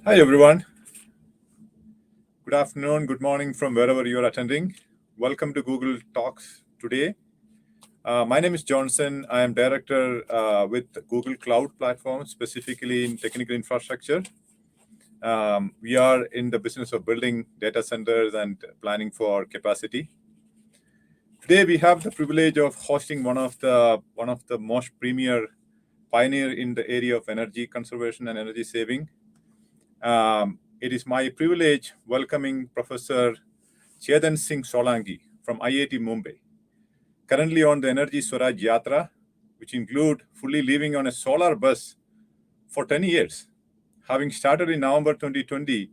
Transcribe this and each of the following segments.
Hi everyone. Good afternoon, good morning from wherever you are attending. Welcome to Google Talks today. My name is Johnson. I am director with Google Cloud Platform, specifically in technical infrastructure. We are in the business of building data centers and planning for capacity. Today we have the privilege of hosting one of the most premier pioneer in the area of energy conservation and energy saving. It is my privilege welcoming Professor Chetan Singh Solanki from IIT Bombay, currently on the Energy Swaraj Yatra, which include fully living on a solar bus for 10 years, having started in November 2020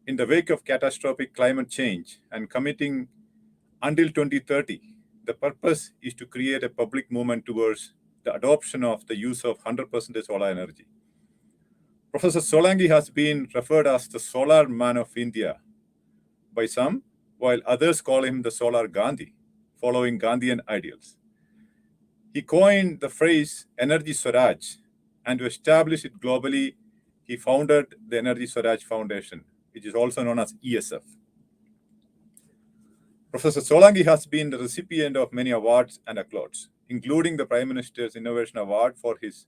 in the wake of catastrophic climate change and committing until 2030. The purpose is to create a public movement towards the adoption of the use of 100% solar energy. Professor Solanki has been referred as the solar man of India by some, while others call him the solar Gandhi, following Gandhian ideals. He coined the phrase Energy Swaraj, and to establish it globally, he founded the Energy Swaraj Foundation, which is also known as ESF. Professor Solanki has been the recipient of many awards and accolades, including the Prime Minister's Innovation Award for his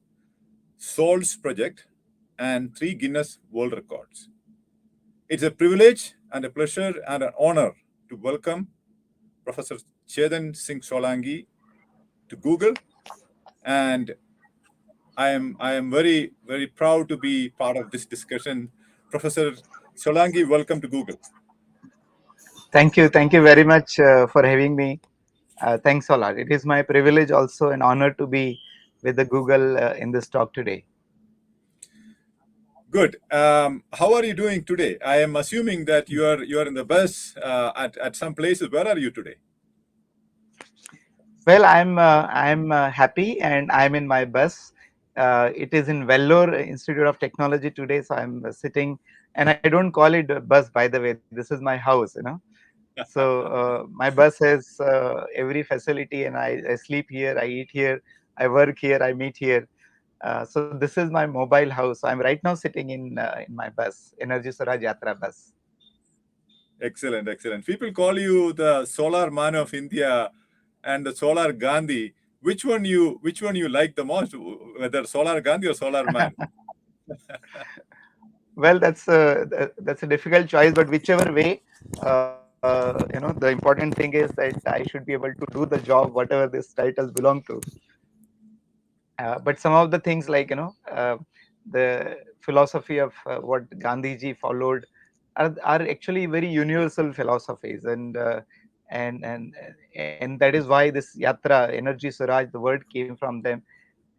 SOLS project and 3 Guinness World Records. It's a privilege and a pleasure and an honor to welcome Professor Chetan Singh Solanki to Google, and I am very proud to be part of this discussion. Professor Solanki, welcome to Google. Thank you very much for having me. Thanks a lot. It is my privilege, also an honor to be with the Google in this talk today. Good. How are you doing today? I am assuming that you are in the bus at some places. Where are you today? Well, I'm happy, and I'm in my bus. It is in Vellore Institute of Technology today, so I'm sitting, and I don't call it a bus, by the way. This is my house. So my bus has every facility, and I sleep here, I eat here, I work here, I meet here. So this is my mobile house. I'm right now sitting in my bus, Energy Swaraj Yatra bus. Excellent, excellent. People call you the solar man of India and the solar Gandhi. Which one you like the most, whether solar Gandhi or solar man? Well, that's a difficult choice, but whichever way, the important thing is that I should be able to do the job, whatever these titles belong to. But some of the things, like the philosophy of what Gandhiji followed are actually very universal philosophies, and that is why this yatra, Energy Swaraj, the word came from them,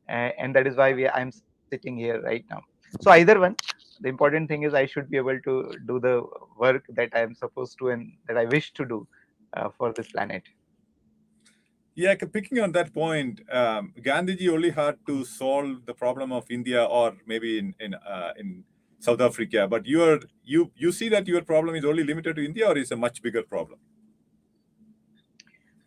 and that is why I'm sitting here right now. So either one, the important thing is I should be able to do the work that I am supposed to and that I wish to do for this planet. Yeah, picking on that point, Gandhiji only had to solve the problem of India, or maybe in South Africa. But you see that your problem is only limited to India, or is a much bigger problem?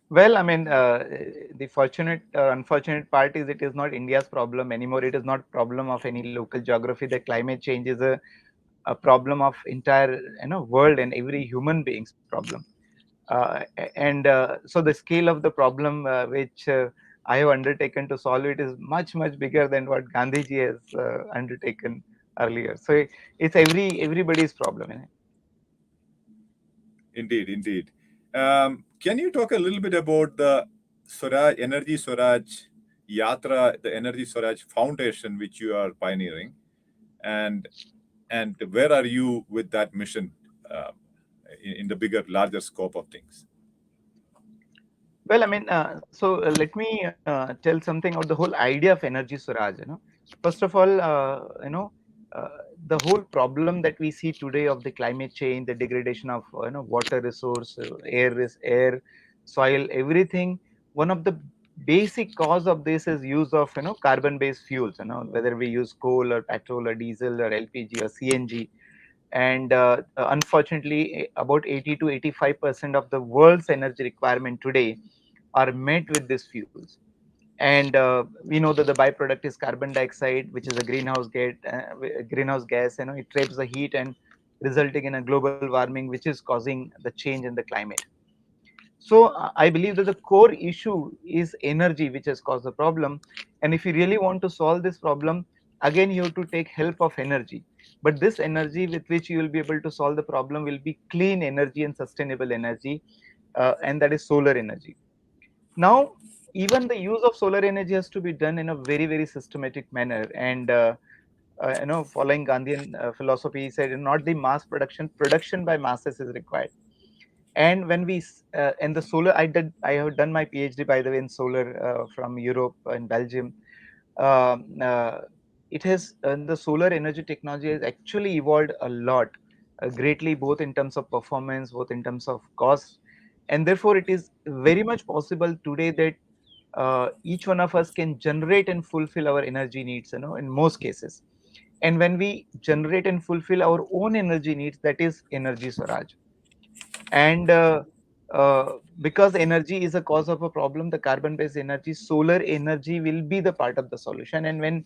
Well, I mean, the fortunate or unfortunate part is it is not India's problem anymore. It is not problem of any local geography. The climate change is a problem of entire world and every human being's problem. And so the scale of the problem which I have undertaken to solve it is much bigger than what Gandhiji has undertaken earlier. So it's everybody's problem. Indeed, indeed. Can you talk a little bit about the Swaraj Energy Swaraj Yatra, the Energy Swaraj Foundation, which you are pioneering, and where are you with that mission in the bigger, larger scope of things? Well, I mean, so let me tell something about the whole idea of Energy Swaraj. First of all, uh, the whole problem that we see today of the climate change, the degradation of water resource, air, soil, everything. One of the basic cause of this is use of carbon-based fuels. Whether we use coal or petrol or diesel or LPG or CNG, and unfortunately about 80 to 85% of the world's energy requirement today are met with these fuels. and we know that the byproduct is carbon dioxide, which is a greenhouse gas. It traps the heat and resulting in a global warming, which is causing the change in the climate. So I believe that the core issue is energy, which has caused the problem. And if you really want to solve this problem, again you have to take help of energy. But this energy with which you will be able to solve the problem will be clean energy and sustainable energy, and that is solar energy. Now, even the use of solar energy has to be done in a very, very systematic manner. And following Gandhian philosophy, he said, not the mass production, production by masses is required. And when we and the solar, I have done my PhD, by the way, in solar from Europe and Belgium. um, uh, it has the solar energy technology has actually evolved a lot, greatly, both in terms of performance, both in terms of cost. And therefore it is very much possible today that each one of us can generate and fulfill our energy needs, in most cases. And when we generate and fulfill our own energy needs, that is energy Swaraj. And because energy is a cause of a problem, the carbon based energy, solar energy will be the part of the solution. And when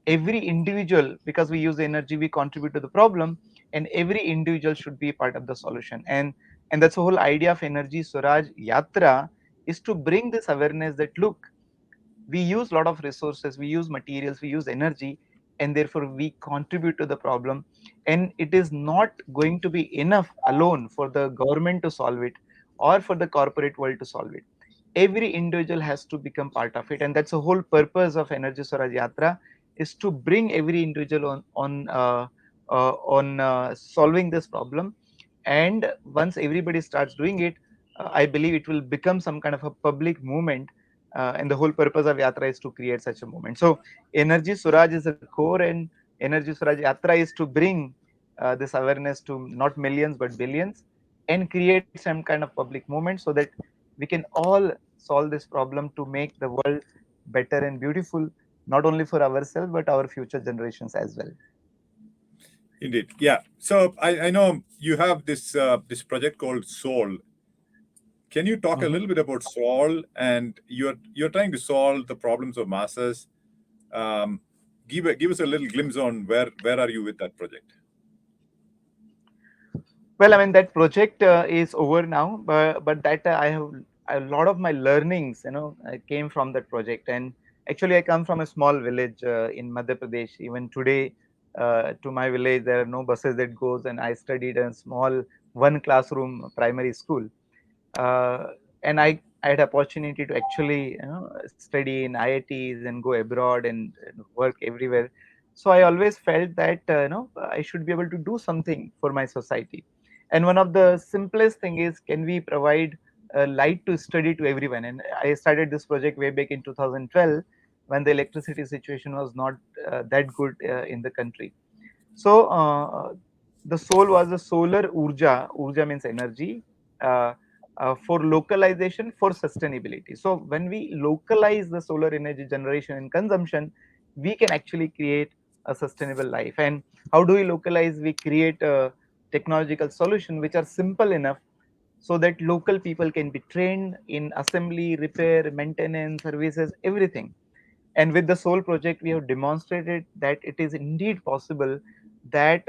every individual, because we use energy, we contribute to the problem, and every individual should be part of the solution. And that's the whole idea of Energy Swaraj Yatra, is to bring this awareness that, look, we use a lot of resources, we use materials, we use energy, and therefore we contribute to the problem. And it is not going to be enough alone for the government to solve it, or for the corporate world to solve it. Every individual has to become part of it, and that's the whole purpose of Energy Swaraj Yatra, is to bring every individual on solving this problem. And once everybody starts doing it, I believe it will become some kind of a public movement. And the whole purpose of Yatra is to create such a movement. So Energy Swaraj is a core, and Energy Swaraj Yatra is to bring this awareness to not millions but billions, and create some kind of public movement, so that we can all solve this problem to make the world better and beautiful, not only for ourselves but our future generations as well. Indeed. Yeah. So I know you have this project called Soul. Can you talk a Mhm. little bit about Soul, and you're trying to solve the problems of masses? Um, give us a little glimpse on where are you with that project? Well, I mean, that project is over now, but that I have a lot of my learnings, came from that project. And actually, I come from a small village in Madhya Pradesh. Even today, to my village, there are no buses that goes, and I studied in a small one classroom primary school. uh, and I had opportunity to actually study in IITs and go abroad and work everywhere. So I always felt that I should be able to do something for my society. And one of the simplest thing is, can we provide light to study to everyone? And I started this project way back in 2012, when the electricity situation was not that good in the country. So the soul was the solar urja. Urja means energy, uh, for localization for sustainability. So when we localize the solar energy generation and consumption, we can actually create a sustainable life. And how do we localize? We create a technological solution which are simple enough, so that local people can be trained in assembly, repair, maintenance, services, everything. And with the Soul project, we have demonstrated that it is indeed possible that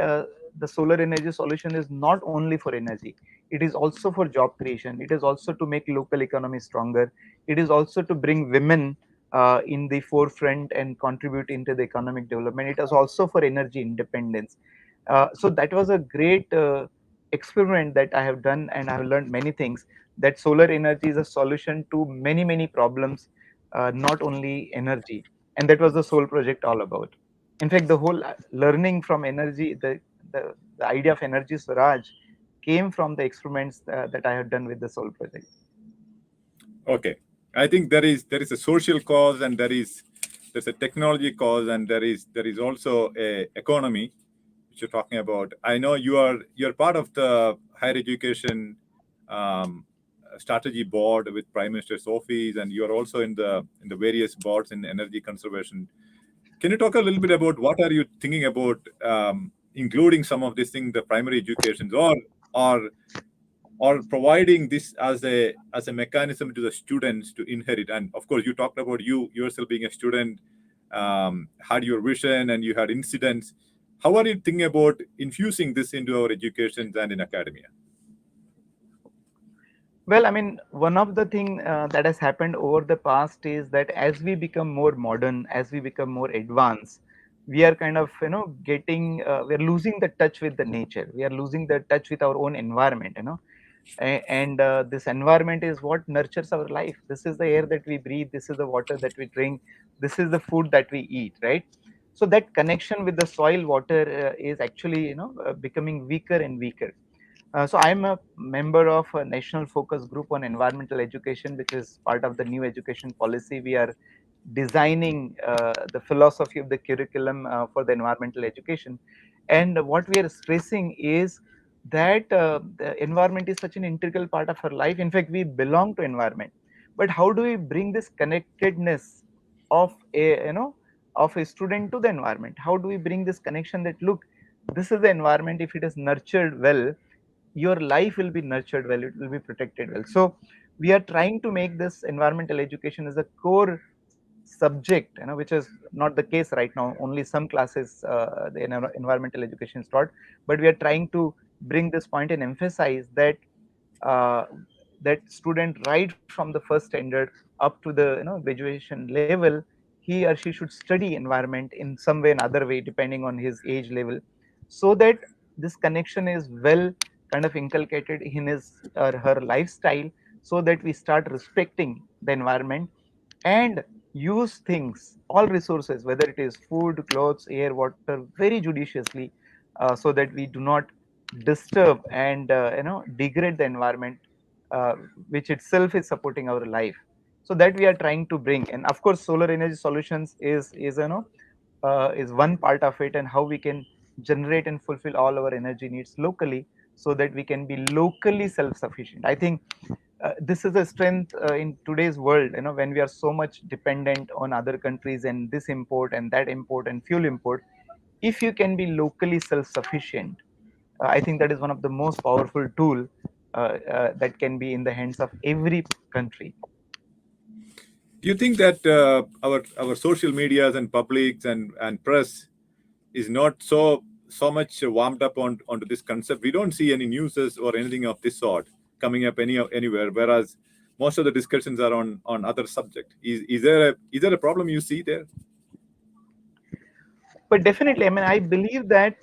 the solar energy solution is not only for energy, it is also for job creation, it is also to make local economy stronger, it is also to bring women in the forefront and contribute into the economic development, it is also for energy independence. So that was a great experiment that I have done, and I have learned many things, that solar energy is a solution to many, many problems, not only energy. And that was the Soul project all about. In fact, the whole learning from energy, the idea of Energy Swaraj came from the experiments that I had done with the Soul project. Okay, I think there is a social cause, and there's a technology cause, and there is also a economy which you're talking about. I know you're part of the higher education um, strategy board with Prime Minister's office, and you're also in the various boards in energy conservation. Can you talk a little bit about what are you thinking about including some of these things, the primary educations, or or providing this as a mechanism to the students to inherit. And of course, you talked about you yourself being a student, had your vision and you had incidents. How are you thinking about infusing this into our education and in academia? Well, I mean, one of the thing that has happened over the past is that as we become more modern, as we become more advanced, we are kind of, getting, we are losing the touch with the nature. We are losing the touch with our own environment, and this environment is what nurtures our life. This is the air that we breathe. This is the water that we drink. This is the food that we eat, right? So that connection with the soil, water is actually, becoming weaker and weaker. So I'm a member of a national focus group on environmental education, which is part of the new education policy. We are designing the philosophy of the curriculum for the environmental education. And what we are stressing is that the environment is such an integral part of our life. In fact, we belong to environment. But how do we bring this connectedness of of a student to the environment? How do we bring this connection that look, this is the environment. If it is nurtured well, your life will be nurtured well, it will be protected well. So we are trying to make this environmental education as a core subject, which is not the case right now. Only some classes environmental education is taught, but we are trying to bring this point and emphasize that uh, that student right from the first standard up to the graduation level, he or she should study environment in some way another way depending on his age level, so that this connection is well kind of inculcated in his or her lifestyle, so that we start respecting the environment and use things, all resources, whether it is food, clothes, air, water, very judiciously, so that we do not disturb and degrade the environment, uh, which itself is supporting our life. So that we are trying to bring. And of course, solar energy solutions is one part of it, and how we can generate and fulfill all our energy needs locally, so that we can be locally self sufficient. I think this is a strength in today's world, when we are so much dependent on other countries and this import and that import and fuel import. If you can be locally self sufficient, I think that is one of the most powerful tool that can be in the hands of every country. Do you think that our social medias and publics and press is not so much warmed up onto this concept? We don't see any newses or anything of this sort coming up anywhere, whereas most of the discussions are on other subject. Is there a problem you see there? But definitely, I mean, I believe that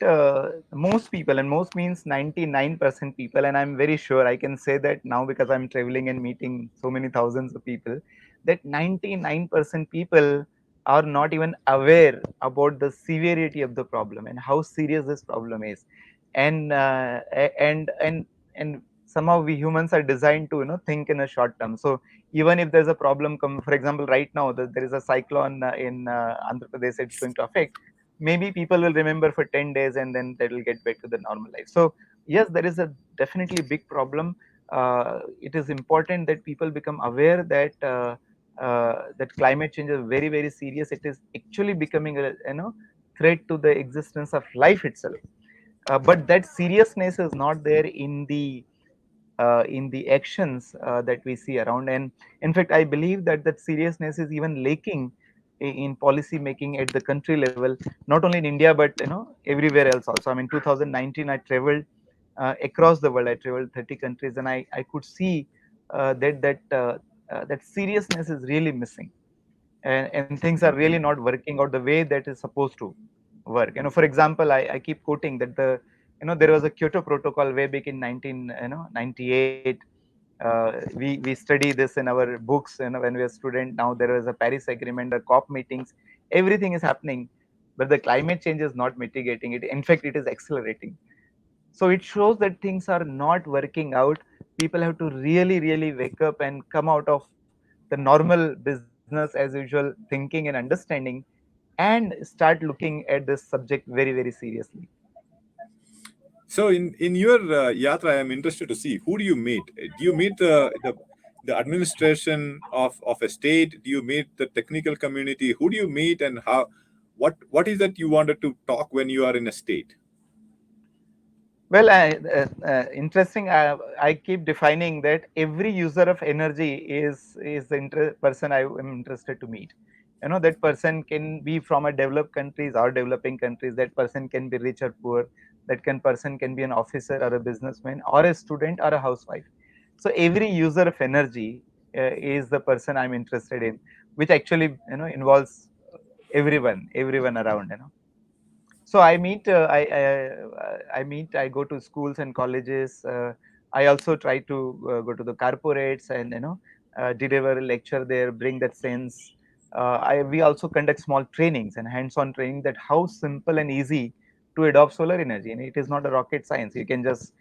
most people, and most means 99% people, and I'm very sure I can say that now because I'm traveling and meeting so many thousands of people, that 99% people are not even aware about the severity of the problem and how serious this problem is. And and somehow we humans are designed to think in a short term. So even if there's a problem come, for example, right now there is a cyclone in Andhra Pradesh, it's going to affect. Maybe people will remember for 10 days and then they will get back to the normal life. So yes, there is a definitely big problem. It is important that people become aware that that climate change is very very serious. It is actually becoming a threat to the existence of life itself. But that seriousness is not there in the actions that we see around. And in fact, I believe that that seriousness is even lacking in policy making at the country level, not only in India but everywhere else also. I mean, 2019 I traveled across the world. I traveled 30 countries, and I could see that seriousness is really missing, and things are really not working out the way that is supposed to work. For example, I keep quoting that there was a Kyoto Protocol way back in 1998. We study this in our books, when we are student. Now there is a Paris Agreement, the COP meetings, everything is happening, but the climate change is not mitigating it. In fact, it is accelerating. So it shows that things are not working out. People have to really really wake up and come out of the normal business as usual thinking and understanding, and start looking at this subject very very seriously. So in your yatra, I am interested to see, who do you meet? Do you meet the administration of a state? Do you meet the technical community? Who do you meet, and how? What is that you wanted to talk when you are in a state? Well, interesting. I keep defining that every user of energy is the person I am interested to meet. You know, that person can be from a developed countries or developing countries. That person can be rich or poor. That can person can be an officer or a businessman or a student or a housewife. So every user of energy is the person I'm interested in, which actually involves everyone around. So I meet I meet, I go to schools and colleges. I also try to go to the corporates and deliver a lecture there, bring that sense. We also conduct small trainings and hands-on training, that how simple and easy to adopt solar energy, and it is not a rocket science. You can just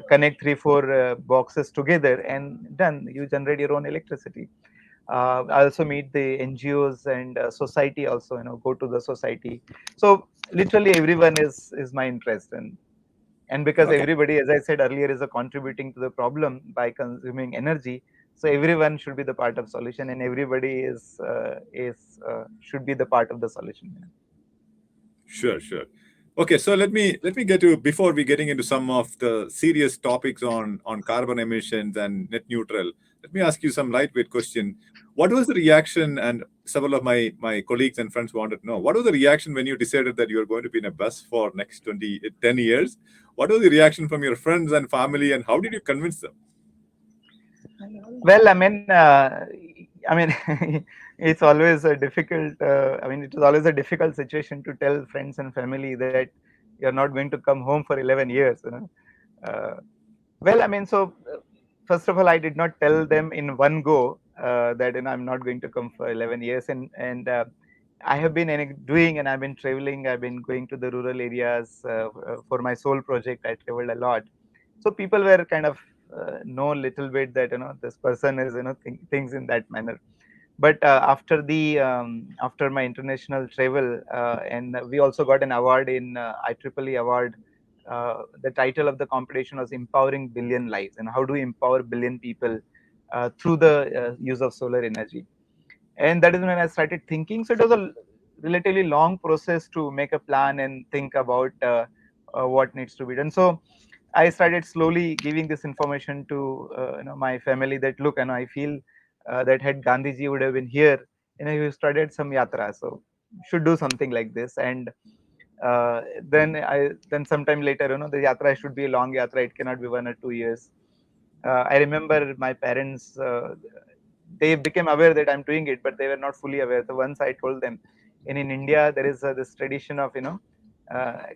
connect 3 4 boxes together and done, you generate your own electricity. I also meet the NGOs and society also, go to the society. So literally everyone is my interest, and because Okay. everybody, as I said earlier, is a contributing to the problem by consuming energy. So everyone should be the part of solution, and everybody should be the part of the solution. Sure, sure. Okay, so let me get to, before we getting into some of the serious topics on carbon emissions and net neutral. Let me ask you some lightweight question. What was the reaction? And several of my colleagues and friends wanted to know, what was the reaction when you decided that you are going to be in a bus for next 10 years? What was the reaction from your friends and family, and how did you convince them? Well, I mean, it's always a difficult. I mean, it is always a difficult situation to tell friends and family that you're not going to come home for 11 years. Uh, well, I mean, so first of all, I did not tell them in one go that I'm not going to come for 11 years, and I have been doing, and I've been traveling. I've been going to the rural areas for my sole project. I traveled a lot, so people were kind of know a little bit that this person is things in that manner. But after my international travel, and we also got an award in IEEE award. The title of the competition was Empowering Billion Lives, and how do we empower billion people through the use of solar energy. And that is when I started thinking. So it was a relatively long process to make a plan and think about what needs to be done. So I started slowly giving this information to my family, that look, and I feel that had Gandhiji would have been here, he started some yatra, so should do something like this. And then sometime later, the yatra should be a long yatra. It cannot be 1 or 2 years. I remember my parents. They became aware that I'm doing it, but they were not fully aware. So once I told them, in India there is this tradition of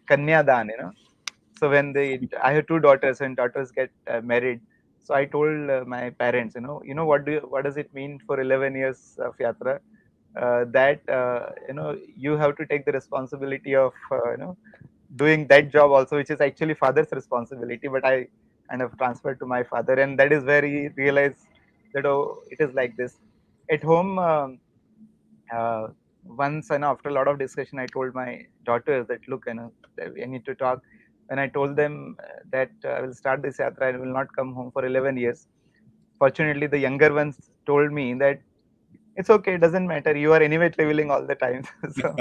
kanya dan. So when I have two daughters, and daughters get married. So I told my parents, what does it mean for 11 years of yatra? That you have to take the responsibility of doing that job also, which is actually father's responsibility. But I kind of transferred to my father, and that is where he realized that, oh, it is like this. At home, uh, once, after a lot of discussion, I told my daughters that, look, that I need to talk. When I told them that I will start this yatra, I will not come home for 11 years. Fortunately, the younger ones told me that it's okay, it doesn't matter, you are anyway traveling all the time. So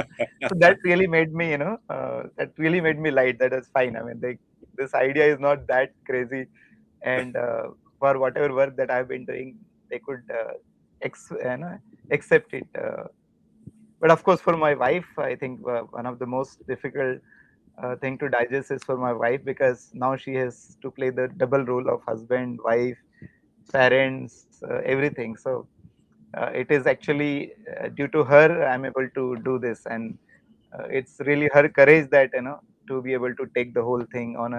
that really made me, that really made me light. That is fine. I mean, this idea is not that crazy, and for whatever work that I've been doing, they could accept it. But of course, for my wife, I think one of the most difficult thing to digest is for my wife, because now she has to play the double role of husband, wife, parents, everything. So it is actually due to her I'm able to do this, and it's really her courage that to be able to take the whole thing on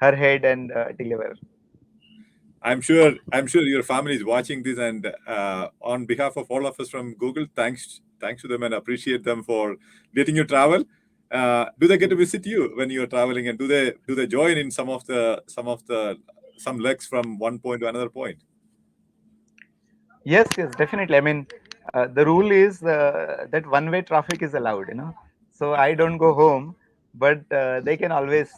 her head and deliver. I'm sure your family is watching this, and on behalf of all of us from Google, thanks to them and appreciate them for letting you travel. Do they get to visit you when you're traveling, and do they join in some legs from one point to another point? Yes, yes, definitely. I mean, the rule is that one-way traffic is allowed. So I don't go home, but they can always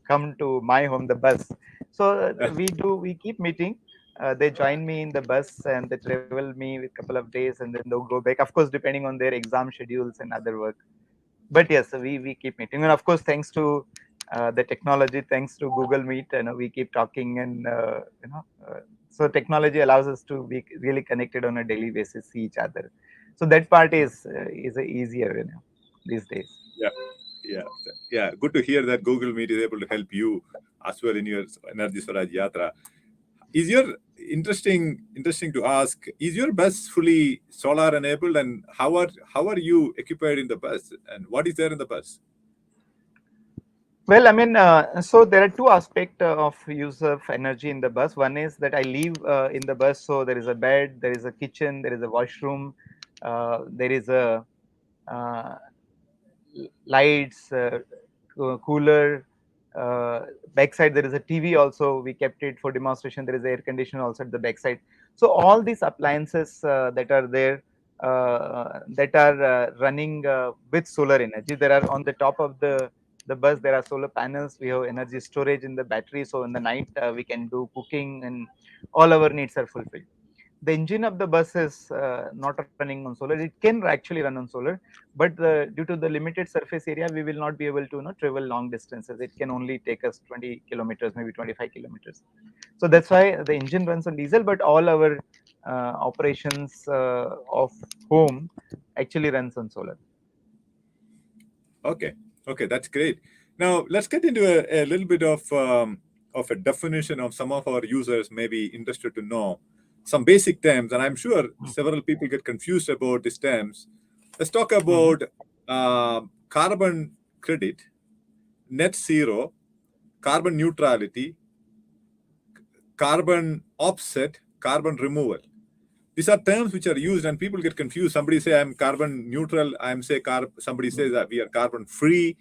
come to my home, the bus. So we keep meeting. They join me in the bus, and they travel me with a couple of days, and then they'll go back. Of course, depending on their exam schedules and other work. But yes, we keep meeting, and of course, thanks to the technology, thanks to Google Meet, we keep talking, and so technology allows us to be really connected on a daily basis, see each other. So that part is easier, these days. Yeah, yeah, yeah. Good to hear that Google Meet is able to help you as well in your Energy Swaraj Yatra. Is your interesting to ask? Is your bus fully solar enabled, and how are you equipped in the bus, and what is there in the bus? Well, I mean, so there are two aspects of use of energy in the bus. One is that I live in the bus, so there is a bed, there is a kitchen, there is a washroom, there is a uh, lights, cooler. Backside there is a TV also. We kept it for demonstration. There is air conditioner also at the backside. So all these appliances that are there, that are running with solar energy. There are on the top of the bus. There are solar panels. We have energy storage in the battery. So in the night we can do cooking, and all our needs are fulfilled. The engine of the bus is not running on solar. It can actually run on solar, but due to the limited surface area, we will not be able to travel long distances. It can only take us 20 kilometers, maybe 25 kilometers. So that's why the engine runs on diesel, but all our operations of home actually runs on solar. Okay, okay, that's great. Now let's get into a little bit of a definition of some of our users may be interested to know some basic terms, and I'm sure several people get confused about these terms. Let's talk Mhm. about carbon credit, net zero, carbon neutrality, carbon offset, carbon removal. These are terms which are used, and people get confused. Somebody say I'm carbon neutral. Somebody says that we are carbon free.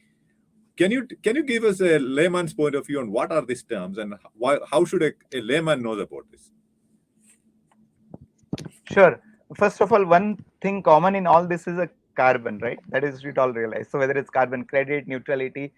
Can you give us a layman's point of view on what are these terms, and how should a layman knows about this? Sure. First of all, one thing common in all this is a carbon, right? That is, we all realize. So whether it's carbon credit, neutrality,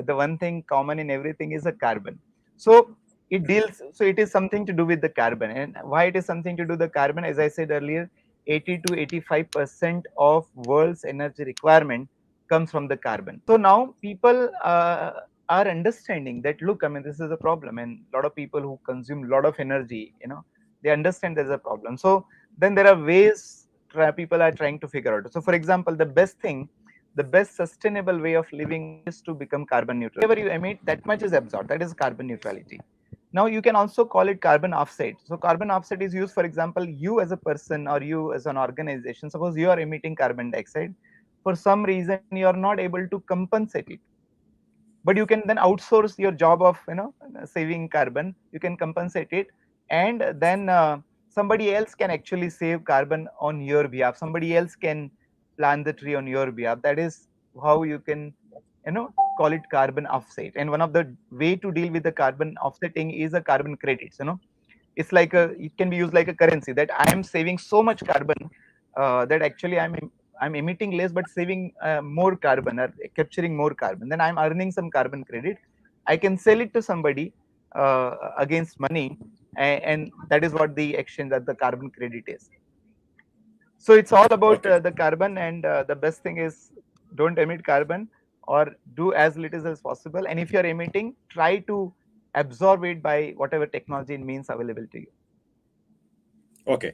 the one thing common in everything is a carbon. So it deals. So it is something to do with the carbon, and why it is something to do with the carbon? As I said earlier, 80 to 85% of world's energy requirement comes from the carbon. So now people are understanding that. Look, I mean, this is a problem, and a lot of people who consume a lot of energy, they understand there's a problem. So then there are ways people are trying to figure out. So for example, the best sustainable way of living is to become carbon neutral. Whatever you emit, that much is absorbed. That is carbon neutrality. Now you can also call it carbon offset. So carbon offset is used, for example, you as a person or you as an organization, suppose you are emitting carbon dioxide, for some reason you are not able to compensate it, but you can then outsource your job of saving carbon. You can compensate it, and then somebody else can actually save carbon on your behalf. Somebody else can plant the tree on your behalf. That is how you can call it carbon offset. And one of the way to deal with the carbon offsetting is a carbon credits. It's like it can be used like a currency, that I am saving so much carbon that actually I'm emitting less but saving more carbon, or capturing more carbon. Then I'm earning some carbon credit. I can sell it to somebody against money, and that is what the exchange, that the carbon credit is. So it's all about Okay, the carbon, and the best thing is, don't emit carbon, or do as little as possible. And if you're emitting, try to absorb it by whatever technology and means available to you. okay.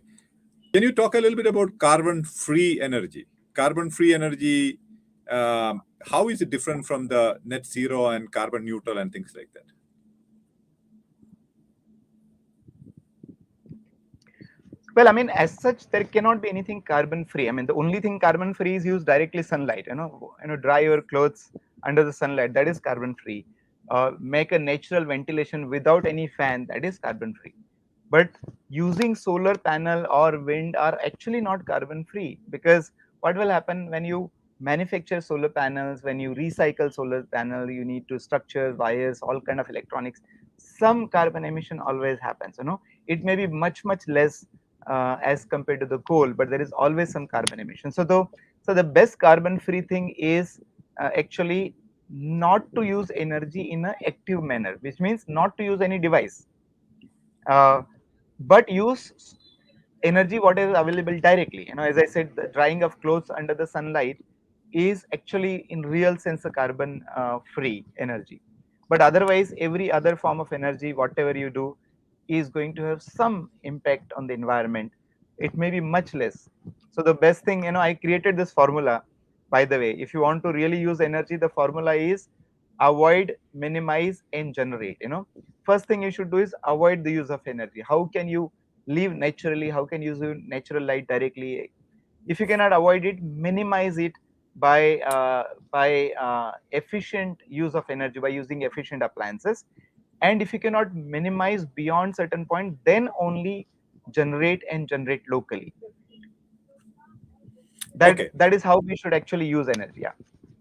Can you talk a little bit about carbon-free energy? Carbon-free energy, how is it different from the net zero and carbon neutral and things like that? Well, I mean, as such, there cannot be anything carbon free. I mean, the only thing carbon free is use directly sunlight. Dry your clothes under the sunlight. That is carbon free. Make a natural ventilation without any fan. That is carbon free. But using solar panel or wind are actually not carbon free, because what will happen when you manufacture solar panels, when you recycle solar panel, you need to structure wires, all kind of electronics. Some carbon emission always happens. It may be much less as compared to the coal, but there is always some carbon emission. So the best carbon free thing is actually not to use energy in an active manner, which means not to use any device, uh, but use energy what is available directly. As I said, the drying of clothes under the sunlight is actually in real sense a carbon free energy. But otherwise, every other form of energy, whatever you do, is going to have some impact on the environment. It may be much less. So the best thing, I created this formula, by the way. If you want to really use energy, the formula is avoid, minimize, and generate. First thing you should do is avoid the use of energy. How can you live naturally? How can you use natural light directly? If you cannot avoid it, minimize it by efficient use of energy, by using efficient appliances. And if you cannot minimize beyond certain point, then only generate locally. that Okay. that is how we should actually use energy. Yeah.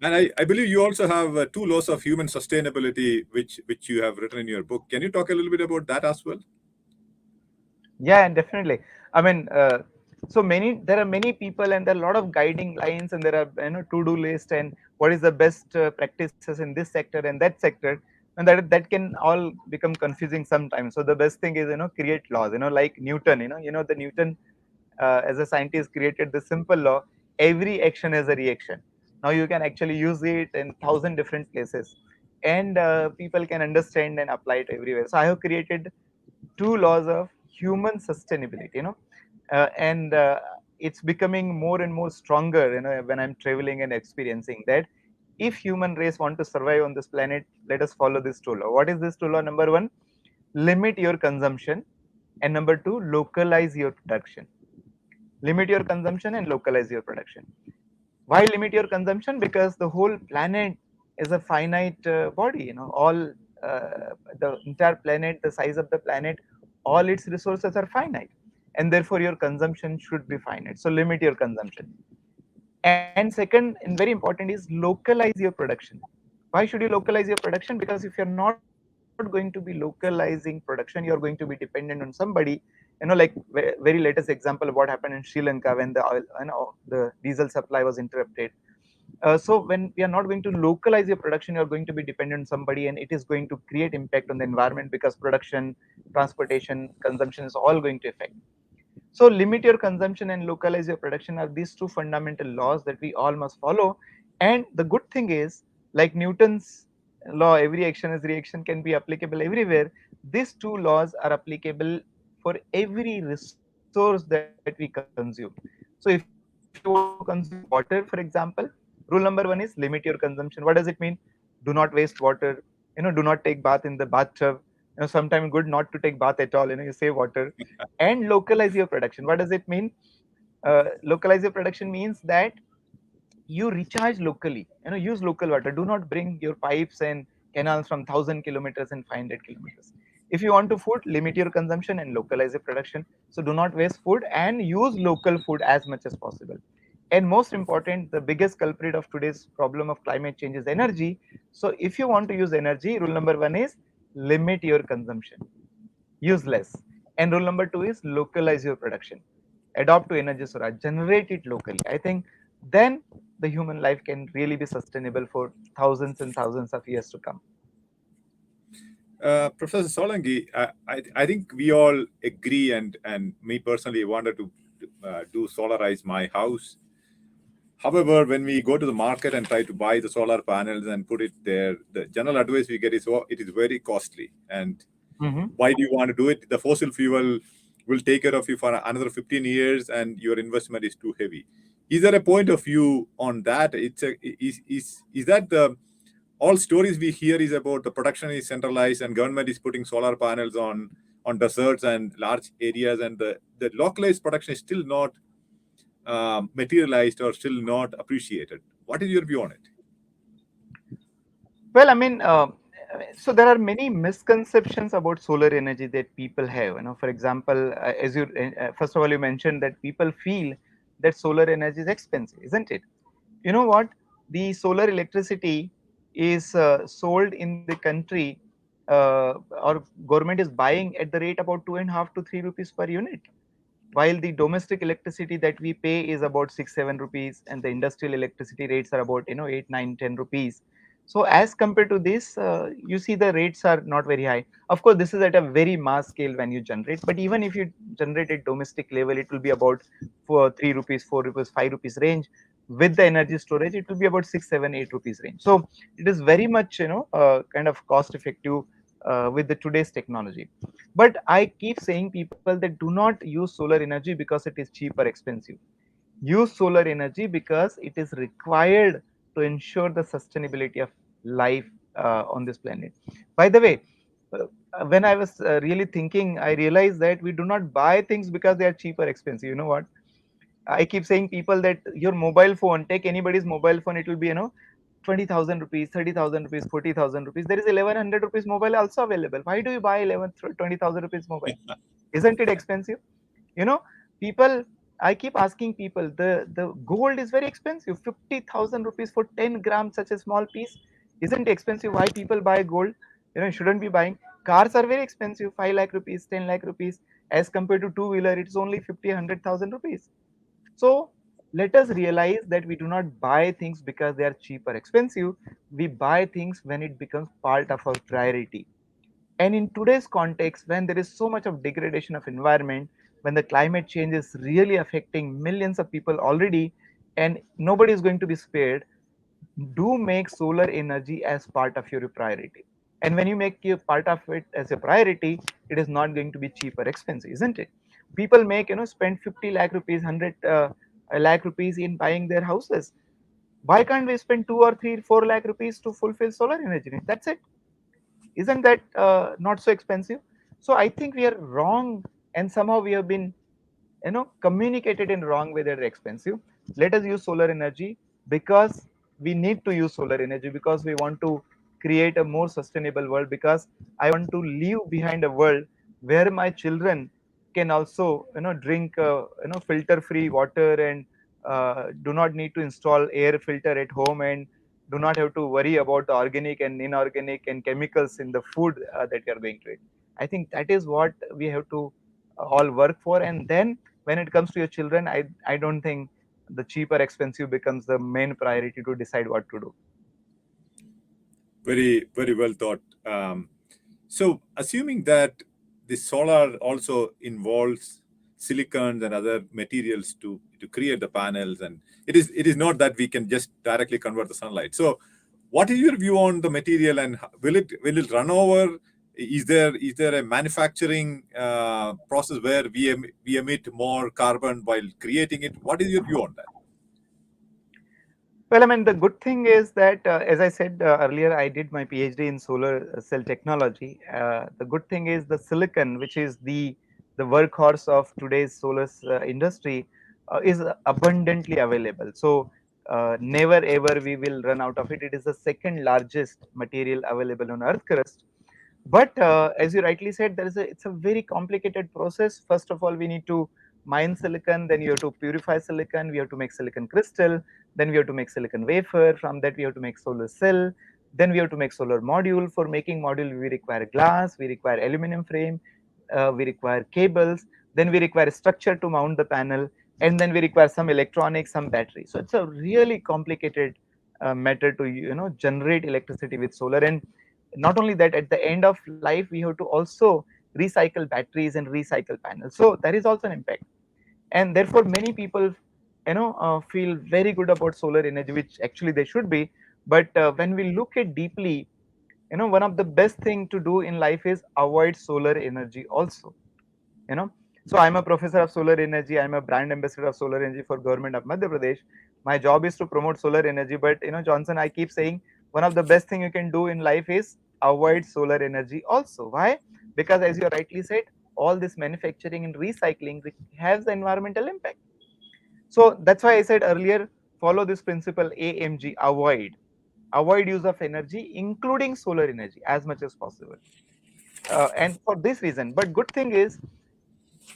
And I believe you also have two laws of human sustainability, which you have written in your book. Can you talk a little bit about that as well? Yeah, and definitely. I mean, there are many people, and there are a lot of guiding lines, and there are to-do list, and what is the best practices in this sector and that sector, and that can all become confusing sometimes. So the best thing is create laws. Like Newton. The Newton as a scientist created this simple law: every action is a reaction. Now you can actually use it in thousand different places, and people can understand and apply it everywhere. So I have created two laws of human sustainability, and it's becoming more and more stronger, when I'm traveling and experiencing that. If human race want to survive on this planet, let us follow this two law. What is this two law? Number one, limit your consumption, and number two, localize your production. Limit your consumption and localize your production. Why limit your consumption? Because the whole planet is a finite body. All the entire planet, the size of the planet, all its resources are finite, and therefore your consumption should be finite. So limit your consumption. And second, and very important, is localize your production. Why should you localize your production? Because if you're not going to be localizing production, you're going to be dependent on somebody. Like very latest example of what happened in Sri Lanka when the oil, the diesel supply was interrupted. So when we are not going to localize your production, you're going to be dependent on somebody, and it is going to create impact on the environment, because production, transportation, consumption is all going to affect. So limit your consumption and localize your production are these two fundamental laws that we all must follow. And the good thing is, like Newton's law, every action is reaction, can be applicable everywhere. These two laws are applicable for every resource that we consume. So if you want to consume water, for example, rule number one is limit your consumption. What does it mean? Do not waste water. Do not take bath in the bathtub. Sometimes good not to take bath at all. You save water. And localize your production. What does it mean? Localize your production means that you recharge locally. Use local water. Do not bring your pipes and canals from 1,000 kilometers and 500 kilometers. If you want to food, limit your consumption and localize your production. So do not waste food and use local food as much as possible. And most important, the biggest culprit of today's problem of climate change is energy. So if you want to use energy, rule number one is limit your consumption, use less. And rule number two is localize your production. Adopt to Energy Swaraj, generate it locally. I think then the human life can really be sustainable for thousands and thousands of years to come. Professor Solanki, I think we all agree, and me personally wanted to do solarize my house. However, when we go to the market and try to buy the solar panels and put it there, the general advice we get is, oh, it is very costly. And Mm-hmm. why do you want to do it? The fossil fuel will take care of you for another 15 years, and your investment is too heavy. Is there a point of view on that? Is that the all stories we hear is about the production is centralized and government is putting solar panels on deserts and large areas, and the localized production is still not materialized or still not appreciated? What is your view on it? Well, so there are many misconceptions about solar energy that people have. For example, as you first of all you mentioned that people feel that solar energy is expensive, isn't it? You know what? The solar electricity is sold in the country, or government is buying at the rate about 2.5 to 3 rupees per unit, while the domestic electricity that we pay is about 6 7 rupees, and the industrial electricity rates are about 8 9 10 rupees. So as compared to this, you see the rates are not very high. Of course, this is at a very mass scale when you generate, but even if you generate at domestic level, it will be about for 3 rupees, 4 rupees, 5 rupees range. With the energy storage, it will be about 6, 7, 8 rupees range. So it is very much, kind of cost effective with the today's technology. But I keep saying people that do not use solar energy because it is cheap or expensive. Use solar energy because it is required to ensure the sustainability of life on this planet. By the way, when I was really thinking, I realized that we do not buy things because they are cheap or expensive. You know what? I keep saying people that your mobile phone, take anybody's mobile phone, it will be 20,000 rupees, 30,000 rupees, 40,000 rupees. There is 1100 rupees mobile also available. Why do you buy 11 20,000 rupees mobile? Isn't it expensive? You know, people. I keep asking people. The gold is very expensive. 50,000 rupees for 10 grams, such a small piece. Isn't it expensive? Why people buy gold? Shouldn't be buying. Cars are very expensive. 5 lakh rupees, 10 lakh rupees. As compared to two wheeler, it's only 50, 100,000 rupees. So let us realize that we do not buy things because they are cheap or expensive. We buy things when it becomes part of our priority. And in today's context, when there is so much of degradation of environment, when the climate change is really affecting millions of people already, and nobody is going to be spared, do make solar energy as part of your priority. And when you make a part of it as a priority, it is not going to be cheap or expensive, isn't it? People make, spend 50 lakh rupees, 100 lakh rupees in buying their houses. Why can't we spend 2 or 3, 4 lakh rupees to fulfill solar energy? That's it. Isn't that not so expensive? So I think we are wrong, and somehow we have been communicated in wrong way that are expensive. Let us use solar energy because we need to use solar energy, because we want to create a more sustainable world, because I want to leave behind a world where my children can also drink filter free water, and do not need to install air filter at home, and do not have to worry about the organic and inorganic and chemicals in the food that you are going to eat. I think that is what we have to all work for. And then when it comes to your children, I don't think the cheap or expensive becomes the main priority to decide what to do. Very, very well thought. So, assuming that the solar also involves silicons and other materials to create the panels, and it is not that we can just directly convert the sunlight. So, what is your view on the material, and will it run over? Is there a manufacturing process where we emit more carbon while creating it? What is your view on that? Well, I mean, the good thing is that, as I said earlier, I did my PhD in solar cell technology. The good thing is the silicon, which is the workhorse of today's solar industry, is abundantly available. So never ever we will run out of it. It is the second largest material available on Earth crust. But as you rightly said, it's a very complicated process. First of all, we need to mine silicon, then you have to purify silicon, we have to make silicon crystal, then we have to make silicon wafer, from that we have to make solar cell, then we have to make solar module. For making module, we require glass, we require aluminum frame, we require cables, then we require structure to mount the panel, and then we require some electronics, some battery. So it's a really complicated matter to generate electricity with solar. And not only that, at the end of life we have to also recycle batteries and recycle panels, so there is also an impact. And therefore many people feel very good about solar energy, which actually they should be. But when we look at deeply, one of the best thing to do in life is avoid solar energy also. you know so I'm a professor of solar energy, I'm a brand ambassador of solar energy for government of Madhya Pradesh. My job is to promote solar energy, but Johnson, I keep saying one of the best thing you can do in life is avoid solar energy also. Why? Because as you rightly said, all this manufacturing and recycling has the environmental impact. So that's why I said earlier, follow this principle, AMG, avoid use of energy including solar energy as much as possible. And for this reason, but good thing is,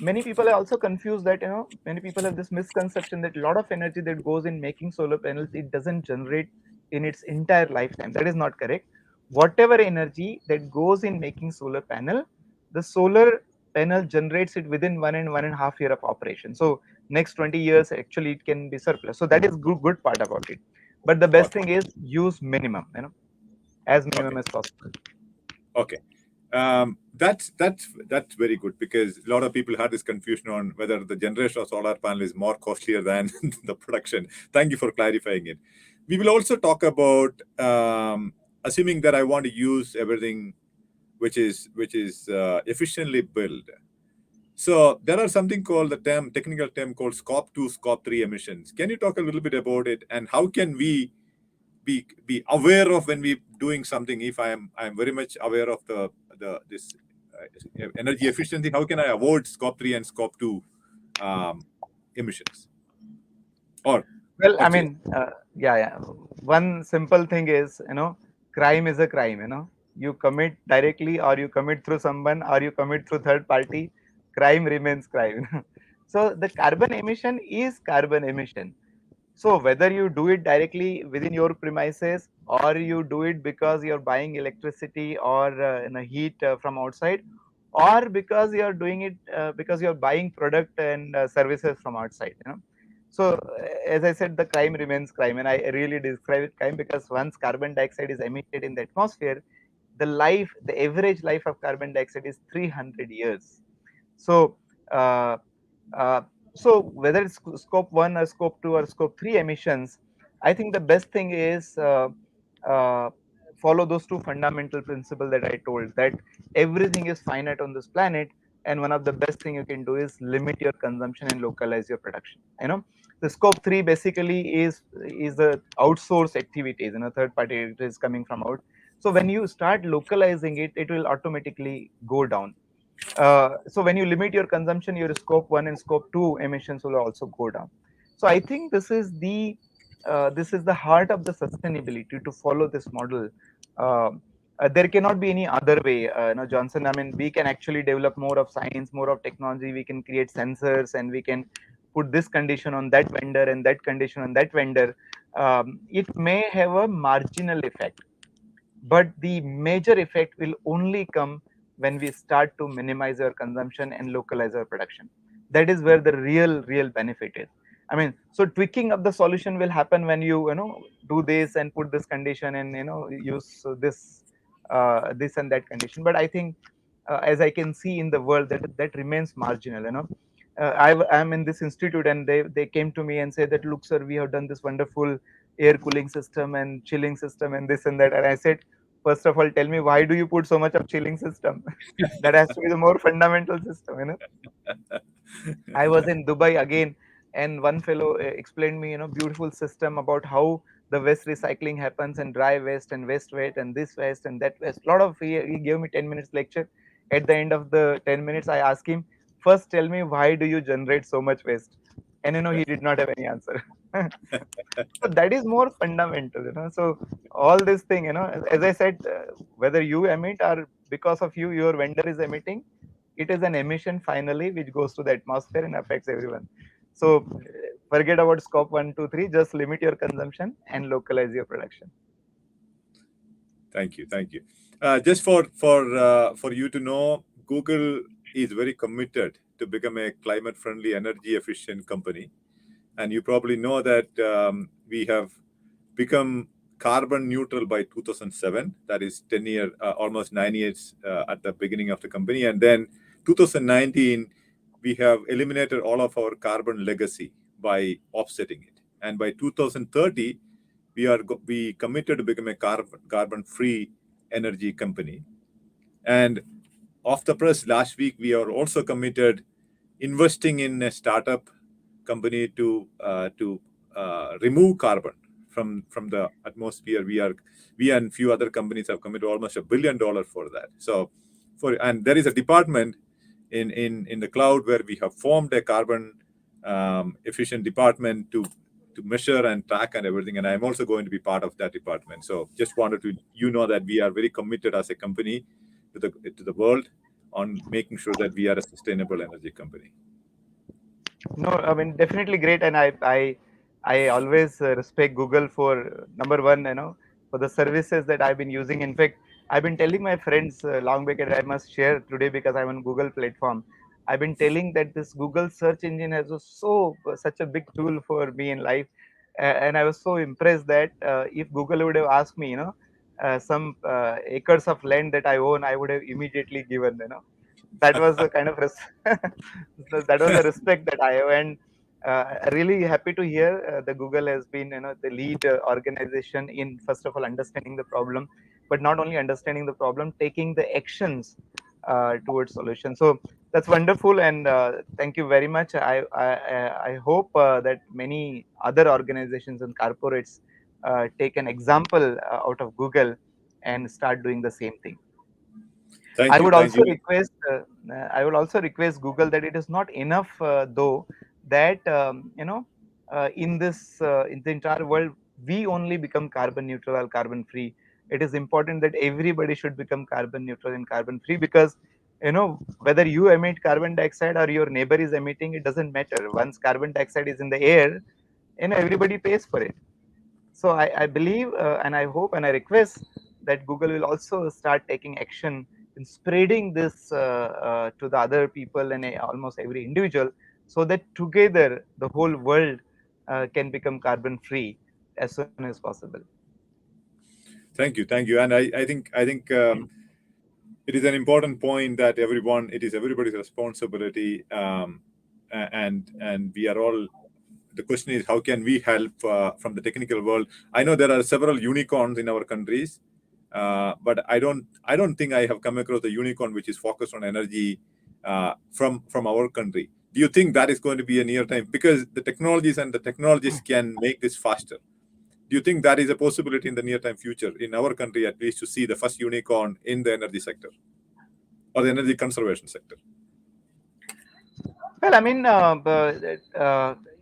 many people are also confused that many people have this misconception that a lot of energy that goes in making solar panels, it doesn't generate in its entire lifetime. That is not correct. Whatever energy that goes in making solar panel, the solar panel generates it within 1 and 1.5 year of operation. So next 20 years actually it can be surplus. So that is good part about it. But the best Got it. thing is use minimum, as minimum Okay. as possible. Okay. That's very good, because a lot of people had this confusion on whether the generation of solar panel is more costlier than the production. Thank you for clarifying it. We will also talk about, assuming that I want to use everything which is efficiently built. So there are something called the technical term called scope 2, scope 3 emissions. Can you talk a little bit about it, and how can we be aware of when we doing something? If I'm very much aware of the this energy efficiency, how can I avoid scope 3 and scope 2 um, emissions or Well, I purchase? mean, yeah. One simple thing is, crime is a crime. You commit directly, or you commit through someone, or you commit through third party. Crime remains crime. So the carbon emission is carbon emission. So whether you do it directly within your premises, or you do it because you're buying electricity or heat from outside, or because you're doing it because you're buying product and services from outside. So as I said, the crime remains crime, and I really describe it crime because once carbon dioxide is emitted in the atmosphere, the average life of carbon dioxide is 300 years. So uh, uh, so whether it's scope 1 or scope 2 or scope 3 emissions, I think the best thing is uh, follow those two fundamental principles that I told, that everything is finite on this planet, and one of the best thing you can do is limit your consumption and localize your production. The scope 3 basically is the outsource activities, third party activities coming from out. So when you start localizing it, it will automatically go down. So when you limit your consumption, your scope 1 and scope 2 emissions will also go down. So I think this is the heart of the sustainability, to follow this model. There cannot be any other way, Johnson. I mean, we can actually develop more of science, more of technology. We can create sensors, and we can put this condition on that vendor and that condition on that vendor. It may have a marginal effect, but the major effect will only come when we start to minimize our consumption and localize our production. That is where the real benefit is. I mean, so tweaking of the solution will happen when you do this and put this condition, and use this and that condition. But I think, as I can see in the world, that remains marginal. I'm in this institute, and they came to me and said that, look, sir, we have done this wonderful air cooling system and chilling system and this and that. And I said, first of all, tell me, why do you put so much of chilling system? That has to be the more fundamental system. I was in Dubai again, and one fellow explained me, beautiful system about how the waste recycling happens, and dry waste and waste weight and this waste and that waste. Lot of he gave me 10 minutes lecture. At the end of the 10 minutes, I asked him, first tell me, why do you generate so much waste? And he did not have any answer. So that is more fundamental. So all this thing, as I said, whether you emit or because of you, your vendor is emitting, it is an emission finally which goes to the atmosphere and affects everyone. So forget about scope 1, 2, 3. Just limit your consumption and localize your production. Thank you. Just for you to know, Google is very committed to become a climate-friendly, energy-efficient company, and you probably know that we have become carbon neutral by 2007. That is 10 year, almost 9 years at the beginning of the company, and then 2019 we have eliminated all of our carbon legacy by offsetting it, and by 2030 we committed to become a carbon free energy company. And off the press last week, we are also committed investing in a startup company to remove carbon from the atmosphere. We and few other companies have committed almost $1 billion for that. So and there is a department in the cloud where we have formed a carbon efficient department to measure and track and everything. And I'm also going to be part of that department. So just wanted to that we are very committed as a company to the world on making sure that we are a sustainable energy company. No, I mean, definitely great, and I always respect Google for number one, for the services that I've been using. In fact, I've been telling my friends long back, and I must share today because I'm on Google platform. I've been telling that this Google search engine has such a big tool for me in life, and I was so impressed that if Google would have asked me, some acres of land that I own, I would have immediately given. That was a kind of that was a respect that I have, and really happy to hear the Google has been the lead organization in first of all understanding the problem, but not only understanding the problem, taking the actions towards solution. So that's wonderful, and thank you very much. I hope that many other organizations and corporates take an example out of Google and start doing the same thing. Thank I you, would thank also you. request Google that it is not enough though that in the entire world we only become carbon neutral or carbon free. It is important that everybody should become carbon neutral and carbon free, because whether you emit carbon dioxide or your neighbor is emitting, it doesn't matter. Once carbon dioxide is in the air, everybody pays for it. So I believe and I hope and I request that Google will also start taking action in spreading this to the other people and almost every individual, so that together the whole world can become carbon free as soon as possible. Thank you. And I think it is an important point that it is everybody's responsibility, and we are all. The question is, how can we help from the technical world? I know there are several unicorns in our countries, but I don't think I have come across the unicorn which is focused on energy from our country. Do you think that is going to be a near time, because the technologies and the technologies can make this faster? Do you think that is a possibility in the near time future in our country, at least, to see the first unicorn in the energy sector or the energy conservation sector? Well, I mean,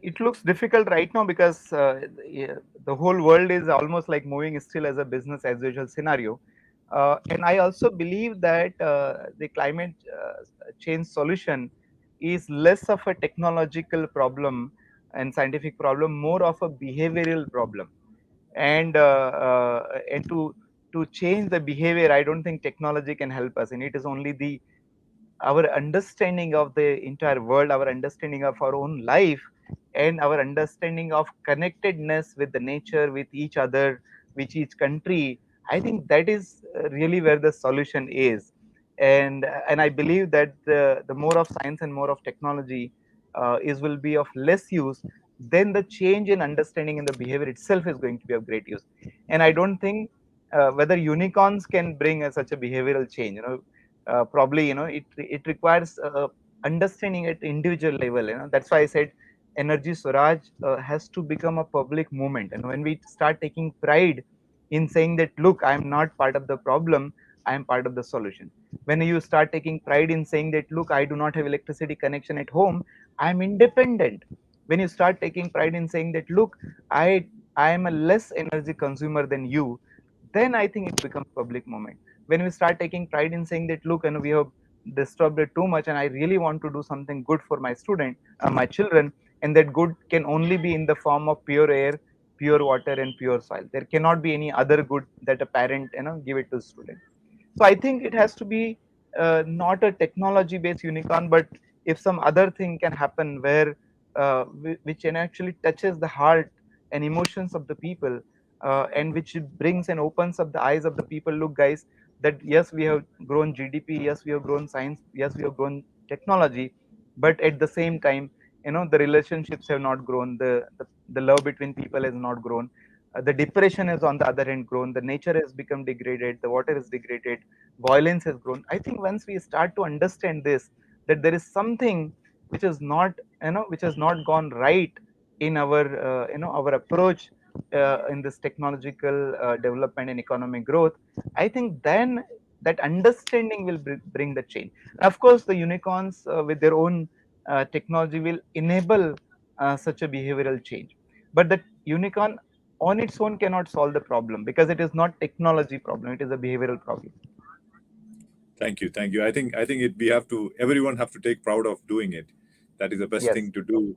it looks difficult right now because the whole world is almost like moving still as a business as usual scenario. And I also believe that the climate change solution is less of a technological problem and scientific problem, more of a behavioral problem. And to change the behavior, I don't think technology can help us, and it is only the our understanding of the entire world, our understanding of our own life, and our understanding of connectedness with the nature, with each other, with each country. I think that is really where the solution is. And I believe that the more of science and more of technology is will be of less use, then the change in understanding and the behavior itself is going to be of great use. And I don't think whether unicorns can bring such a behavioral change. Probably it requires understanding at individual level. That's why I said Energy Swaraj has to become a public movement, and when we start taking pride in saying that, look, I am not part of the problem, I am part of the solution. When you start taking pride in saying that, look, I do not have electricity connection at home, I am independent. When you start taking pride in saying that, look, I am a less energy consumer than you, then I think it becomes public movement. When we start taking pride in saying that, look, we have disturbed it too much, and I really want to do something good for my student, my children, and that good can only be in the form of pure air, pure water, and pure soil. There cannot be any other good that a parent give it to student. So I think it has to be not a technology based unicorn, but if some other thing can happen where which can actually touches the heart and emotions of the people, and which brings and opens up the eyes of the people. Look, guys, that yes, we have grown GDP, yes, we have grown science, yes, we have grown technology, but at the same time, the relationships have not grown, the love between people has not grown, the depression is on the other hand grown, the nature has become degraded, the water is degraded, violence has grown. I think once we start to understand this, that there is something which is not which has not gone right in our our approach in this technological development and economic growth, I think then that understanding will bring the change. Of course, the unicorns with their own technology will enable such a behavioral change, but the unicorn on its own cannot solve the problem, because it is not technology problem, it is a behavioral problem. Thank you. I think we have to, everyone have to take proud of doing it. That is the best Yes. thing to do.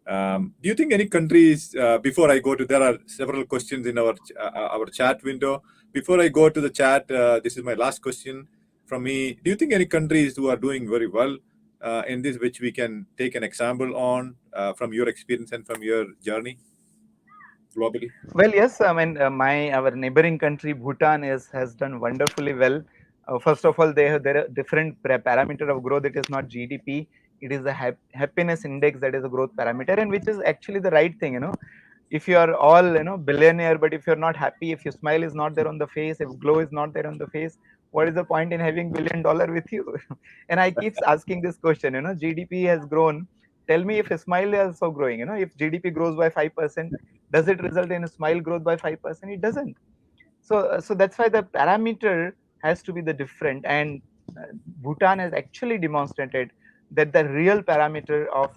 Do you think any countries? Before I go to, there are several questions in our chat window. Before I go to the chat, this is my last question from me. Do you think any countries who are doing very well in this, which we can take an example on from your experience and from your journey? globally? Well, yes, I mean, my our neighboring country Bhutan is has done wonderfully well. First of all, they have there are different parameter of growth. It is not GDP. It is a happiness index that is a growth parameter, and which is actually the right thing. If you are all billionaire, but if you're not happy, if your smile is not there on the face, if glow is not there on the face, what is the point in having $1 billion with you? And I keep asking this question. GDP has grown. Tell me if a smile is also growing. If GDP grows by 5%, does it result in a smile growth by 5%? It doesn't. So that's why the parameter has to be the different, and Bhutan has actually demonstrated that the real parameter of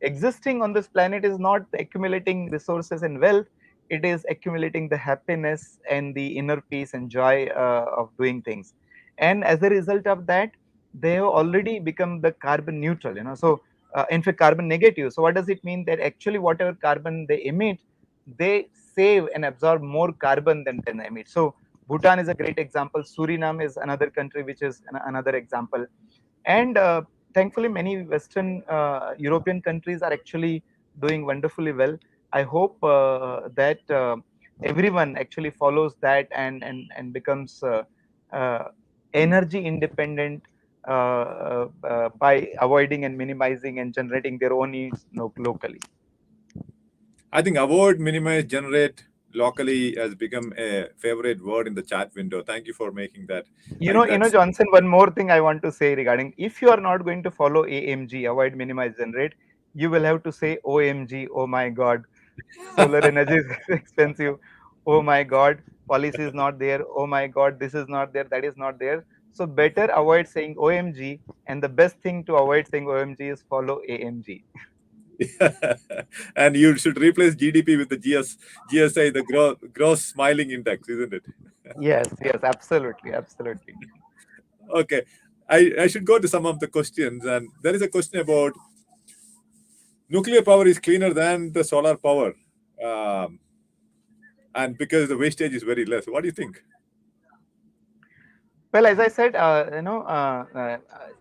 existing on this planet is not accumulating resources and wealth. It is accumulating the happiness and the inner peace and joy of doing things. And as a result of that, they have already become the carbon neutral. So in fact, carbon negative. So what does it mean? That actually whatever carbon they emit, they save and absorb more carbon than they emit. So Bhutan is a great example. Suriname is another country which is another example. And thankfully, many Western European countries are actually doing wonderfully well. I hope that everyone actually follows that and becomes uh, energy independent by avoiding and minimizing and generating their own needs locally. I think avoid, minimize, generate locally has become a favorite word in the chat window. Thank you for making that. I think that's Johnson, one more thing I want to say regarding, if you are not going to follow AMG, avoid, minimize, generate, you will have to say OMG, oh my God, solar energy is expensive. Oh my God, policy is not there. Oh my God, this is not there, that is not there. So better avoid saying OMG, and the best thing to avoid saying OMG is follow AMG. and you should replace GDP with the GSI, the gross smiling index, isn't it? Yes, yes, absolutely, absolutely. Okay. I should go to some of the questions. And there is a question about nuclear power is cleaner than the solar power. Um, and because the wastage is very less. What do you think? Well, as I said,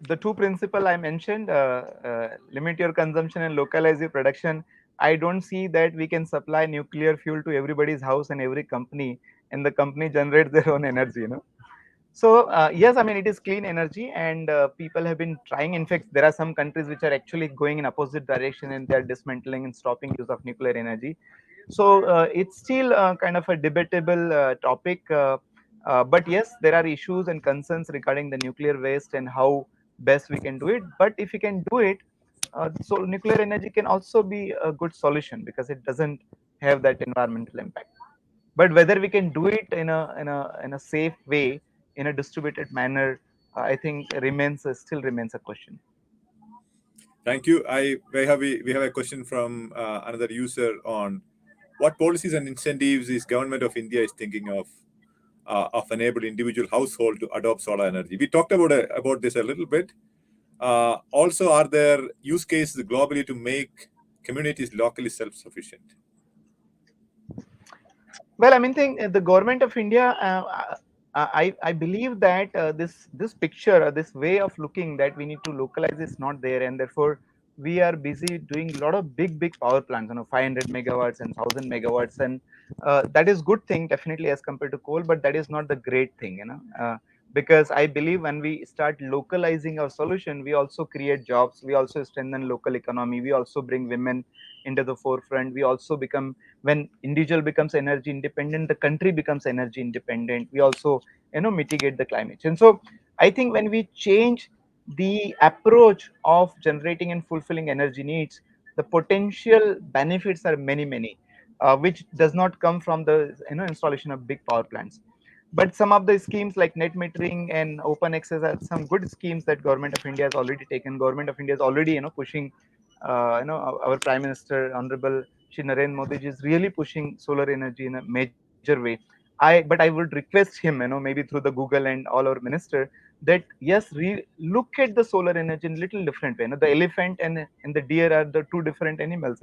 the two principle I mentioned, limit your consumption and localize your production. I don't see that we can supply nuclear fuel to everybody's house and every company, and the company generates their own energy. So yes, I mean it is clean energy, and people have been trying. In fact, there are some countries which are actually going in opposite direction, and they are dismantling and stopping use of nuclear energy. So it's still kind of a debatable topic. But yes, there are issues and concerns regarding the nuclear waste and how best we can do it. But if we can do it, so nuclear energy can also be a good solution because it doesn't have that environmental impact. But whether we can do it in a safe way, in a distributed manner, I think still remains a question. Thank you. We have a question from another user on what policies and incentives is government of India is thinking of enable individual household to adopt solar energy. We talked about this a little bit. Also, are there use cases globally to make communities locally self-sufficient? Well, I mean, the government of India, I believe that this picture, this way of looking that we need to localize is not there, and therefore we are busy doing a lot of big power plants, 500 megawatts and 1,000 megawatts, and that is good thing definitely as compared to coal, but that is not the great thing. Because I believe when we start localizing our solution, we also create jobs, we also strengthen local economy, we also bring women into the forefront, we also become, when individual becomes energy independent, the country becomes energy independent, we also mitigate the climate change. So I think when we change the approach of generating and fulfilling energy needs, the potential benefits are many, which does not come from the installation of big power plants. But some of the schemes like net metering and open access are some good schemes that government of India has already taken. Government of India is already pushing, our prime minister honorable Shri Narendra Modi ji is really pushing solar energy in a major way. But I would request him, maybe through the Google and all our minister, that yes, look at the solar energy in a little different way. The elephant and the deer are the two different animals.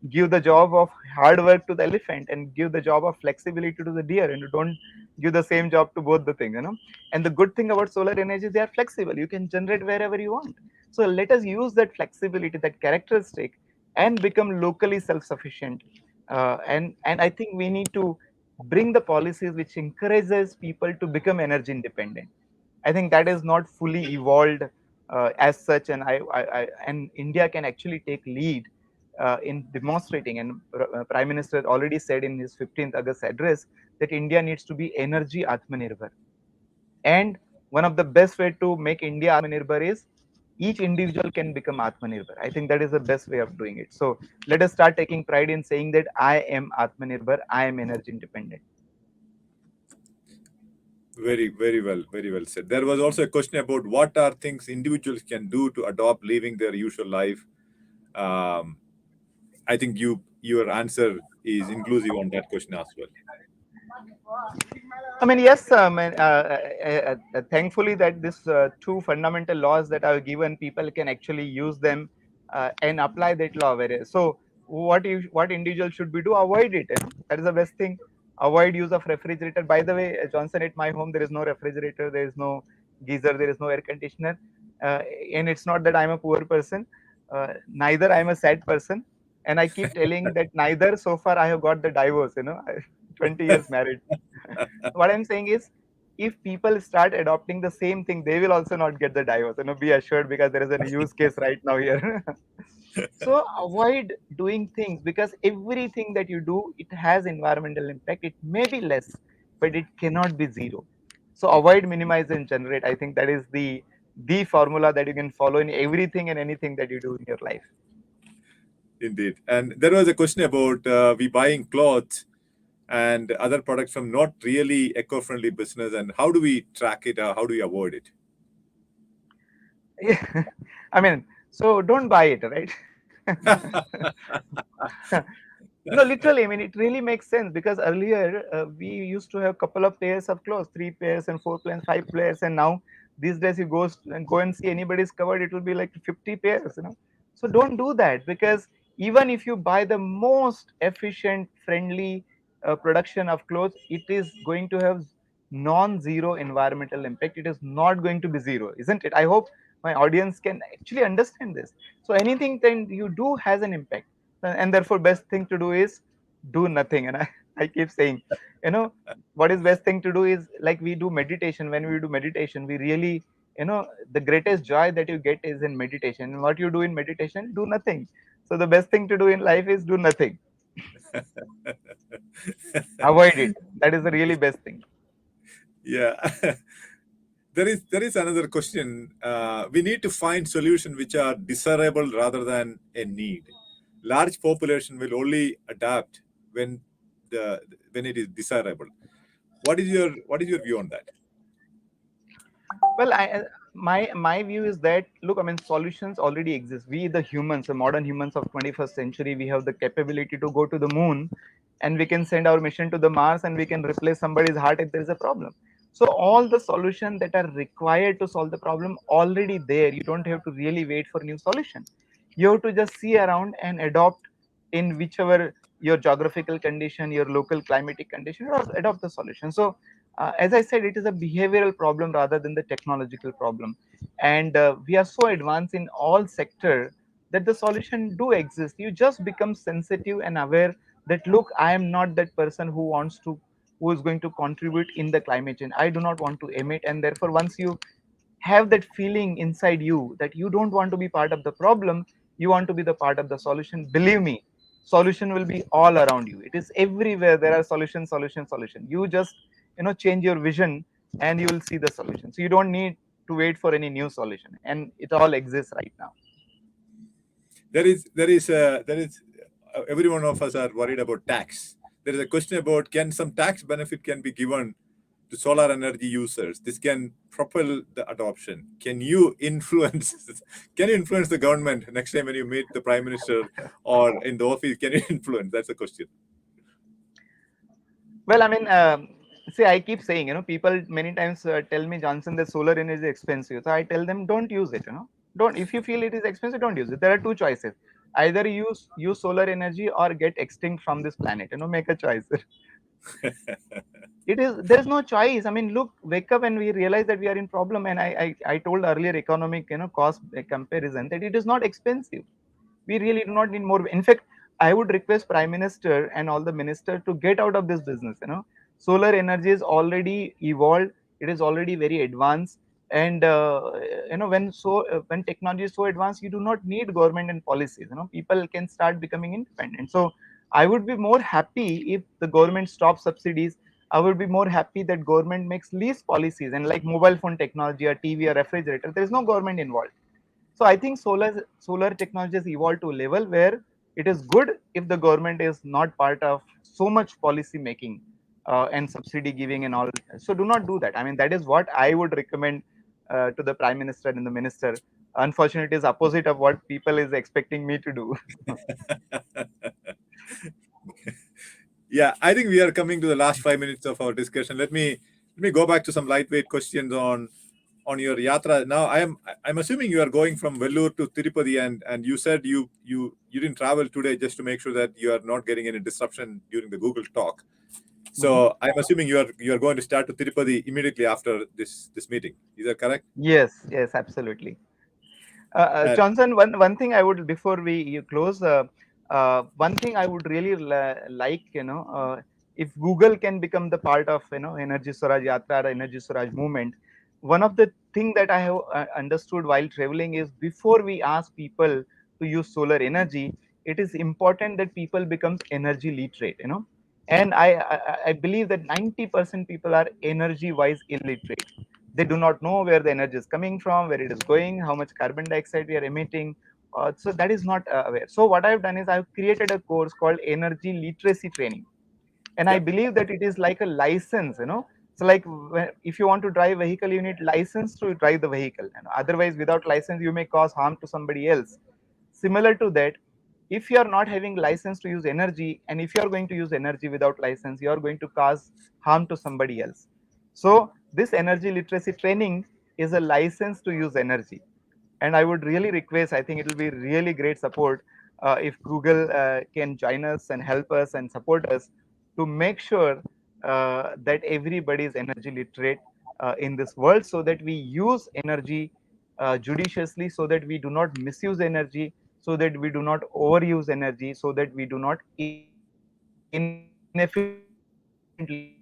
Give the job of hard work to the elephant and give the job of flexibility to the deer, and you don't give the same job to both the thing. And the good thing about solar energy, they are flexible, you can generate wherever you want. So let us use that flexibility, that characteristic, and become locally self-sufficient. And I think we need to bring the policies which encourages people to become energy independent. I think that is not fully evolved as such, and and India can actually take lead in demonstrating. And Prime Minister already said in his 15th August address that India needs to be energy atmanirbhar. And one of the best way to make India atmanirbhar is each individual can become atmanirbhar. I think that is the best way of doing it. So let us start taking pride in saying that I am atmanirbhar, I am energy independent. Very well said. There was also a question about what are things individuals can do to adopt leaving their usual life. Um, I think your answer is inclusive on that question as well. I mean, yes, thankfully that this two fundamental laws that are given, people can actually use them and apply that law. So, what individual should we do? Avoid it. That is the best thing. Avoid use of refrigerator. By the way, Johnson, at my home there is no refrigerator, there is no geyser, there is no air conditioner, uh, and it's not that I'm a poor person. Neither I'm a sad person, and I keep telling that neither so far I have got the divorce. 20 years married. What I'm saying is, if people start adopting the same thing, they will also not get the divorce. Be assured, because there is a use case right now here. So avoid doing things, because everything that you do, it has environmental impact. It may be less, but it cannot be zero. So avoid, minimize, and generate. I think that is the formula that you can follow in everything and anything that you do in your life. Indeed. And there was a question about we buying clothes and other products from not really eco-friendly business, and how do we track it? How do we avoid it? I mean, so don't buy it, right? No, literally, I mean, it really makes sense, because earlier we used to have couple of pairs of clothes, 3 pairs and 4 pairs, 5 pairs, and now these days you go and see anybody's covered, it will be like 50 pairs. So don't do that, because even if you buy the most efficient, friendly production of clothes, it is going to have non-zero environmental impact. It is not going to be zero, isn't it? I hope my audience can actually understand this. So anything that you do has an impact, and therefore best thing to do is do nothing. And I keep saying, you know what is best thing to do is, like, we do meditation. When we do meditation, we really, the greatest joy that you get is in meditation. And what you do in meditation? Do nothing. So the best thing to do in life is do nothing. Avoid it. That is the really best thing. Yeah. There is another question. We need to find solutions which are desirable rather than a need. Large population will only adapt when the when it is desirable. What is your view on that? Well, my view is that, look, I mean, solutions already exist. We, the humans, the modern humans of 21st century, we have the capability to go to the moon, and we can send our mission to the Mars, and we can replace somebody's heart if there is a problem. So all the solutions that are required to solve the problem already there. You don't have to really wait for new solution. You have to just see around and adopt in whichever your geographical condition, your local climatic condition, or adopt the solution. So as I said, it is a behavioral problem rather than the technological problem. And we are so advanced in all sector that the solution do exist. You just become sensitive and aware that, look, I am not that person who is going to contribute in the climate change. I do not want to emit. And therefore, once you have that feeling inside you that you don't want to be part of the problem, you want to be the part of the solution, believe me, solution will be all around you. It is everywhere. There are solution. You just, change your vision, and you will see the solution. So you don't need to wait for any new solution, and it all exists right now. Every one of us are worried about tax. There is a question about can some tax benefit can be given to solar energy users. This can propel the adoption. Can you influence? Can you influence the government next time when you meet the prime minister or in the office? Can you influence? That's the question. Well, I mean, see, I keep saying, people many times tell me, Johnson, the solar energy is expensive. So I tell them, don't use it. Don't. If you feel it is expensive, don't use it. There are two choices: either use solar energy or get extinct from this planet. Make a choice. There is no choice. I mean, look, wake up and we realize that we are in problem. And I told earlier, economic, cost comparison, that it is not expensive. We really do not need more. In fact, I would request Prime Minister and all the minister to get out of this business. Solar energy is already evolved. It is already very advanced. And when technology is so advanced, you do not need government and policies. People can start becoming independent. So I would be more happy if the government stops subsidies. I would be more happy that government makes least policies, and like mobile phone technology or TV or refrigerator, there is no government involved. So I think solar technology has evolved to a level where it is good if the government is not part of so much policy making and subsidy giving and all. So do not do that. I mean, that is what I would recommend to the prime minister and the minister. Unfortunately, it is opposite of what people is expecting me to do. Yeah, I think we are coming to the last 5 minutes of our discussion. Let me go back to some lightweight questions on your yatra. Now, I'm assuming you are going from Vellore to Tirupati, and you said you didn't travel today just to make sure that you are not getting any disruption during the Google talk. Mhm. So I'm assuming you are going to start to Tirupati immediately after this meeting. Is that correct? Yes, yes, absolutely. And Johnson, one thing I would, before we you close, one thing I would really like, if Google can become the part of Energy Swaraj Yatra or Energy Swaraj movement. One of the thing that I have understood while traveling is, before we ask people to use solar energy, it is important that people becomes energy literate. And I believe that 90% people are energy wise illiterate. They do not know where the energy is coming from, where it is going, how much carbon dioxide we are emitting. So that is not aware. So what I've done is I've created a course called Energy Literacy Training, and I yeah, believe that it is like a license. So like, if you want to drive vehicle, you need license to drive the vehicle, and otherwise without license you may cause harm to somebody else. Similar to that, if you are not having license to use energy, and if you are going to use energy without license, you are going to cause harm to somebody else. So this energy literacy training is a license to use energy. And I would really request, I think it will be really great support if Google can join us and help us and support us to make sure that everybody is energy literate in this world, so that we use energy judiciously, so that we do not misuse energy, so that we do not overuse energy, so that we do not inefficiently use energy.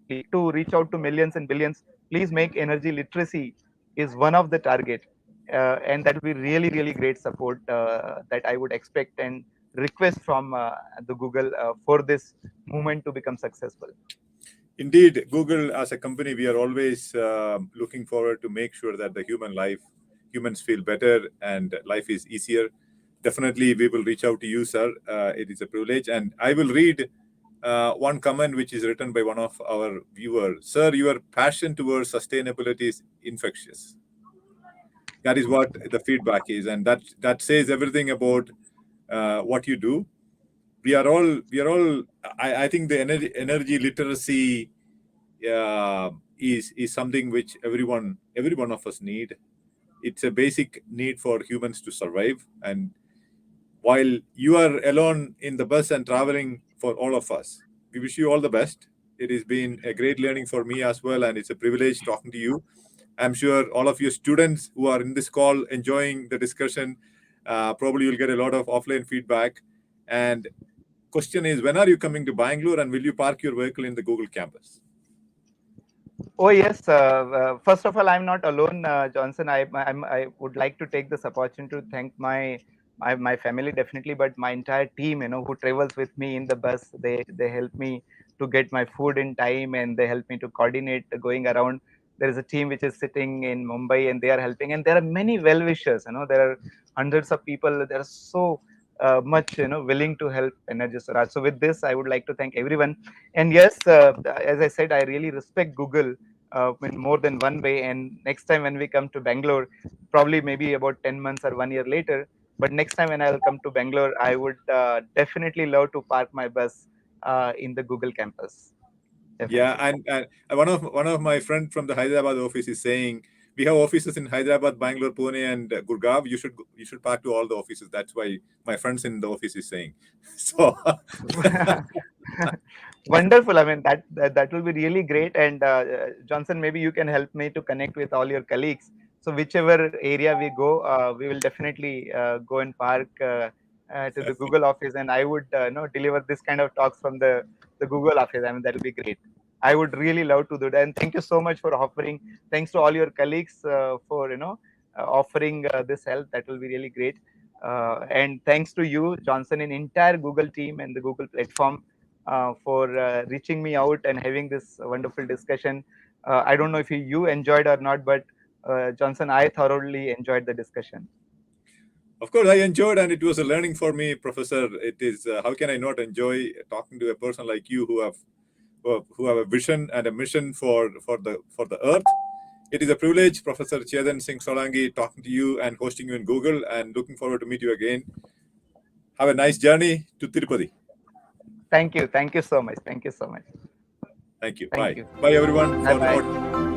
So I would like to reach out to millions and billions. Please make energy literacy is one of the target, and that will be really, really great support that I would expect and request from the Google for this movement to become successful. indeed, Google as a company, we are always looking forward to make sure that humans feel better and life is easier. Definitely, we will reach out to you, sir. It is a privilege, and I will read one comment which is written by one of our viewers. Sir, your passion towards sustainability is infectious. That is what the feedback is, and that says everything about what you do. We are all. I think the energy literacy is something which every one of us need. It's a basic need for humans to survive. And while you are alone in the bus and traveling for all of us, we wish you all the best. It has been a great learning for me as well, and it's a privilege talking to you. I'm sure all of your students who are in this call enjoying the discussion. Probably you'll get a lot of offline feedback. And question is, when are you coming to Bangalore, and will you park your vehicle in the Google campus? Oh yes. First of all, I'm not alone, Johnson. I would like to take this opportunity to thank my family definitely, but my entire team, who travels with me in the bus. They help me to get my food in time, and they help me to coordinate going around. There is a team which is sitting in Mumbai, and they are helping. And there are many well wishers. There are hundreds of people. There are so much willing to help Energy Swaraj. So with this, I would like to thank everyone. And yes, as I said, I really respect Google in more than one way. And next time when we come to Bangalore, probably maybe about 10 months or 1 year later, but next time when I'll come to Bangalore, I would definitely love to park my bus in the Google campus. Yeah, Definitely. and one of my friend from the Hyderabad office is saying we have offices in Hyderabad, Bangalore, Pune, and Gurgaon. You should park to all the offices. That's why my friends in the office is saying. So Wonderful. I mean, that will be really great. And Johnson, maybe you can help me to connect with all your colleagues. So whichever area we go, we will definitely go and park to the Google office, and I would deliver this kind of talks from the Google office. I mean, that will be great. I would really love to do that. And thank you so much for offering. Thanks to all your colleagues for offering this help. That will be really great. And thanks to you, Johnson, and entire Google team and the Google platform for reaching me out and having this wonderful discussion. I don't know if you enjoyed or not, but Johnson, I thoroughly enjoyed the discussion. Of course, I enjoyed, and it was a learning for me, Professor. It is how can I not enjoy talking to a person like you who have a vision and a mission for the earth. It is a privilege, Professor Chetan Singh Solanki, talking to you and hosting you in Google, and looking forward to meet you again. Have a nice journey to Tirupati. Thank you so much. Thank you so much. Thank you. Thank Bye. you. Bye, everyone. Bye bye.